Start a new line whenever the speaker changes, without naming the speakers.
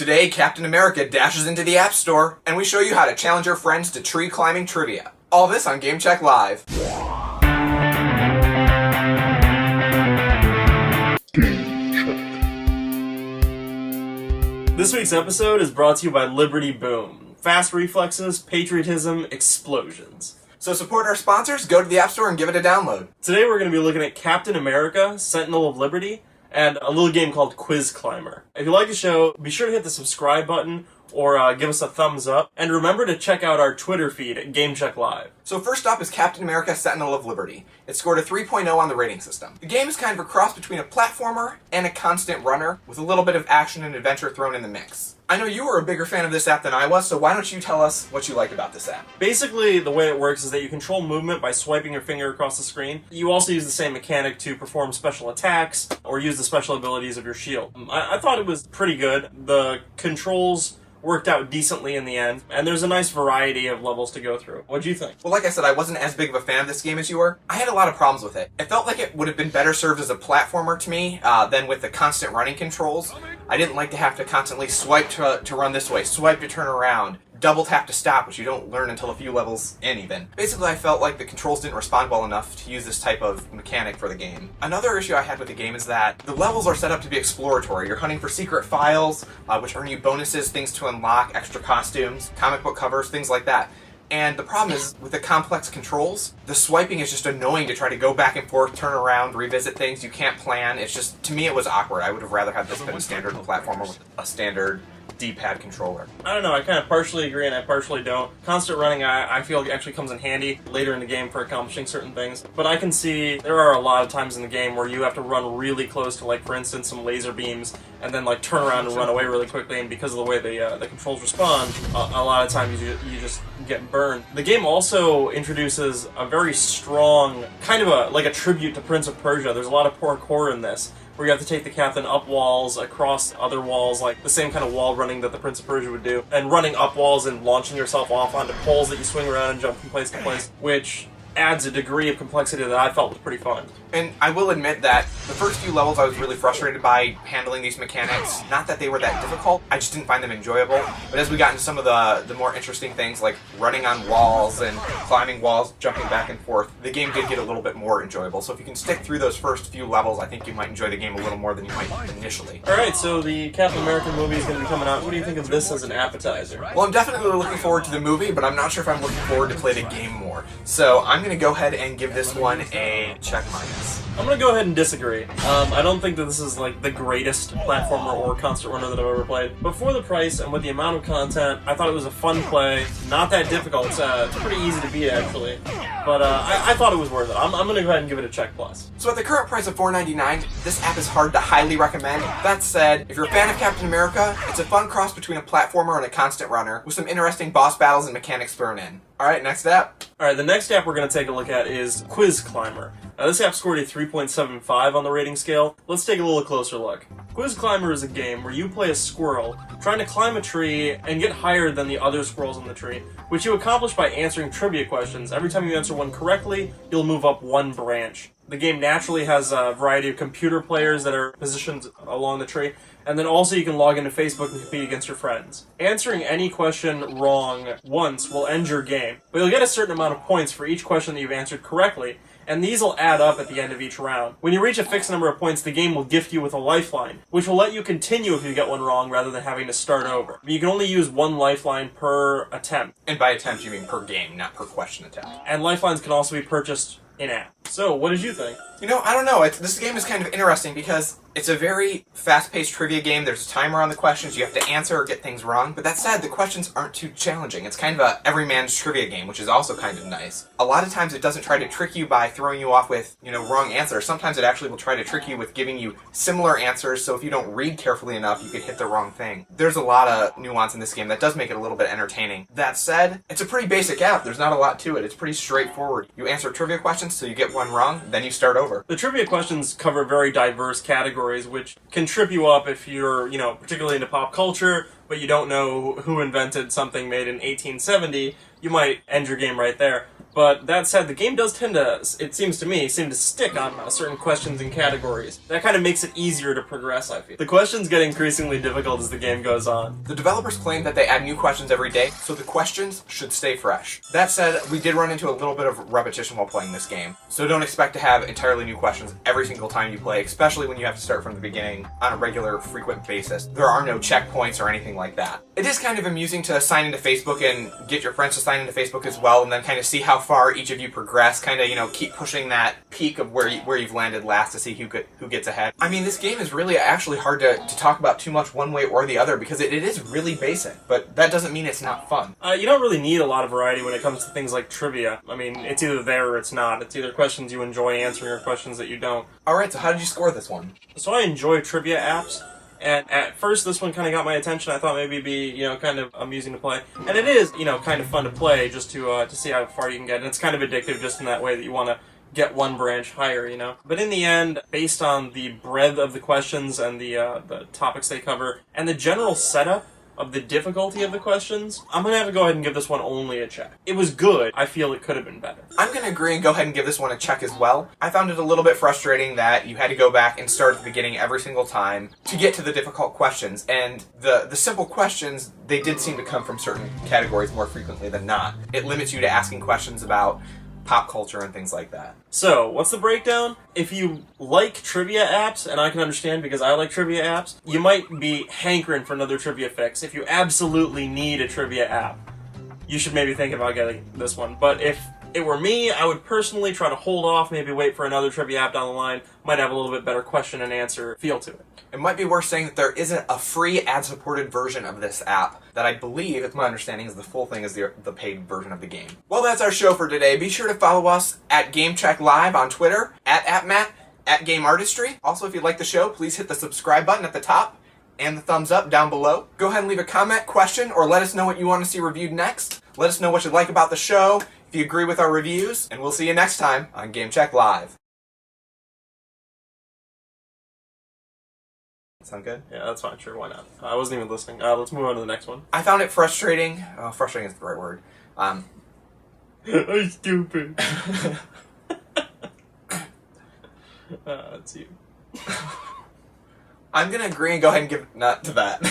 Today, Captain America dashes into the App Store, and we show you how to challenge your friends to tree climbing trivia. All this on GameCheckLive.
This week's episode is brought to you by Liberty Boom. Fast reflexes, patriotism, explosions.
So support our sponsors, go to the App Store and give it a download.
Today we're going to be looking at Captain America, Sentinel of Liberty, and a little game called Quiz Climber. If you like the show, be sure to hit the subscribe button or give us a thumbs up. And remember to check out our Twitter feed at GameCheckLive.
So first up is Captain America, Sentinel of Liberty. It scored a 3.0 on the rating system. The game is kind of a cross between a platformer and a constant runner, with a little bit of action and adventure thrown in the mix. I know you were a bigger fan of this app than I was, so why don't you tell us what you like about this app?
Basically, the way it works is that you control movement by swiping your finger across the screen. You also use the same mechanic to perform special attacks or use the special abilities of your shield. I thought it was pretty good. The controls worked out decently in the end, and there's a nice variety of levels to go through. What'd you think?
Well, like I said, I wasn't as big of a fan of this game as you were. I had a lot of problems with it. It felt like it would have been better served as a platformer to me than with the constant running controls. I didn't like to have to constantly swipe to run this way, swipe to turn around, double tap to stop, which you don't learn until a few levels in even. Basically, I felt like the controls didn't respond well enough to use this type of mechanic for the game. Another issue I had with the game is that the levels are set up to be exploratory. You're hunting for secret files, which earn you bonuses, things to unlock, extra costumes, comic book covers, things like that. And the problem is, with the complex controls, the swiping is just annoying to try to go back and forth, turn around, revisit things. You can't plan. It's just, to me, it was awkward. I would have rather had this been a standard platformer with a standard D-pad controller.
I don't know, I kind of partially agree and I partially don't. Constant running, I feel actually comes in handy later in the game for accomplishing certain things, but I can see there are a lot of times in the game where you have to run really close to, like, for instance, some laser beams, and then, like, turn around and run away really quickly, and because of the way the controls respond, a lot of times you just get burned. The game also introduces a very strong, kind of a tribute to Prince of Persia. There's a lot of parkour in this, where you have to take the captain up walls, across other walls, like the same kind of wall running that the Prince of Persia would do, and running up walls and launching yourself off onto poles that you swing around and jump from place to place, which adds a degree of complexity that I felt was pretty fun.
And I will admit that the first few levels I was really frustrated by handling these mechanics. Not that they were that difficult, I just didn't find them enjoyable. But as we got into some of the more interesting things, like running on walls and climbing walls, jumping back and forth, the game did get a little bit more enjoyable. So if you can stick through those first few levels, I think you might enjoy the game a little more than you might initially.
Alright, so the Captain America movie is going to be coming out. What do you think of this as an appetizer?
Well, I'm definitely looking forward to the movie, but I'm not sure if I'm looking forward to play the game more. So I'm going to go ahead and give this one a check minus.
I'm gonna go ahead and disagree. I don't think that this is like the greatest platformer or constant runner that I've ever played, but for the price and with the amount of content, I thought it was a fun play. Not that difficult. It's pretty easy to beat, actually, but I thought it was worth it. I'm gonna go ahead and give it a check plus.
So at the current price of $4.99, this app is hard to highly recommend. That said, if you're a fan of Captain America, it's a fun cross between a platformer and a constant runner, with some interesting boss battles and mechanics thrown in. Alright, next app.
Alright, the next app we're going to take a look at is Quiz Climber. Now, this app scored a 3.75 on the rating scale. Let's take a little closer look. Quiz Climber is a game where you play a squirrel trying to climb a tree and get higher than the other squirrels on the tree, which you accomplish by answering trivia questions. Every time you answer one correctly, you'll move up one branch. The game naturally has a variety of computer players that are positioned along the tree, and then also you can log into Facebook and compete against your friends. Answering any question wrong once will end your game, but you'll get a certain amount of points for each question that you've answered correctly, and these will add up at the end of each round. When you reach a fixed number of points, the game will gift you with a lifeline, which will let you continue if you get one wrong rather than having to start over. You can only use one lifeline per attempt.
And by attempt, you mean per game, not per question attempt.
And lifelines can also be purchased in-app. So, what did you think?
You know, I don't know. This game is kind of interesting because it's a very fast-paced trivia game. There's a timer on the questions. You have to answer or get things wrong. But that said, the questions aren't too challenging. It's kind of a everyman's trivia game, which is also kind of nice. A lot of times it doesn't try to trick you by throwing you off with, wrong answers. Sometimes it actually will try to trick you with giving you similar answers, so if you don't read carefully enough, you could hit the wrong thing. There's a lot of nuance in this game that does make it a little bit entertaining. That said, it's a pretty basic app. There's not a lot to it. It's pretty straightforward. You answer trivia questions, so you get one wrong, then you start over.
The trivia questions cover very diverse categories, which can trip you up if you're, particularly into pop culture, but you don't know who invented something made in 1870, you might end your game right there. But that said, the game does tend to, it seems to me, seem to stick on certain questions and categories. That kind of makes it easier to progress, I feel. The questions get increasingly difficult as the game goes on.
The developers claim that they add new questions every day, so the questions should stay fresh. That said, we did run into a little bit of repetition while playing this game, so don't expect to have entirely new questions every single time you play, especially when you have to start from the beginning on a regular, frequent basis. There are no checkpoints or anything like that. It is kind of amusing to sign into Facebook and get your friends to sign into Facebook as well, and then kind of see how far each of you progress, kind of, you know, keep pushing that peak of where you've landed last to see who gets ahead. I mean, this game is really actually hard to talk about too much one way or the other because it is really basic, but that doesn't mean it's not fun.
You don't really need a lot of variety when it comes to things like trivia. I mean, it's either there or it's not. It's either questions you enjoy answering or questions that you don't.
Alright, so how did you score this one?
So I enjoy trivia apps. And at first, this one kind of got my attention. I thought maybe it'd be, you know, kind of amusing to play. And it is, you know, kind of fun to play just to see how far you can get. And it's kind of addictive just in that way that you want to get one branch higher, you know. But in the end, based on the breadth of the questions and the topics they cover, and the general setup of the difficulty of the questions, I'm going to have to go ahead and give this one only a check. It was good. I feel it could have been better.
I'm going to agree and go ahead and give this one a check as well. I found it a little bit frustrating that you had to go back and start at the beginning every single time to get to the difficult questions, and the simple questions, they did seem to come from certain categories more frequently than not. It limits you to asking questions about pop culture and things like that.
So, what's the breakdown? If you like trivia apps, and I can understand because I like trivia apps, you might be hankering for another trivia fix. If you absolutely need a trivia app, you should maybe think about getting this one. But if it were me, I would personally try to hold off, maybe wait for another trivia app down the line. Might have a little bit better question and answer feel to it.
It might be worth saying that there isn't a free ad-supported version of this app that I believe, it's my understanding, is the full thing is the paid version of the game. Well, that's our show for today. Be sure to follow us at GameCheckLive on Twitter, at AppMatt, at GameArtistry. Also, if you like the show, please hit the subscribe button at the top and the thumbs up down below. Go ahead and leave a comment, question, or let us know what you want to see reviewed next. Let us know what you like about the show, if you agree with our reviews, and we'll see you next time on GameCheckLive. Sound good?
Yeah, that's fine. Sure, why not? I wasn't even listening. Let's move on to the next one.
I found it frustrating. Oh, frustrating is the right word.
I'm stupid. That's you.
I'm gonna agree and go ahead and give not to that.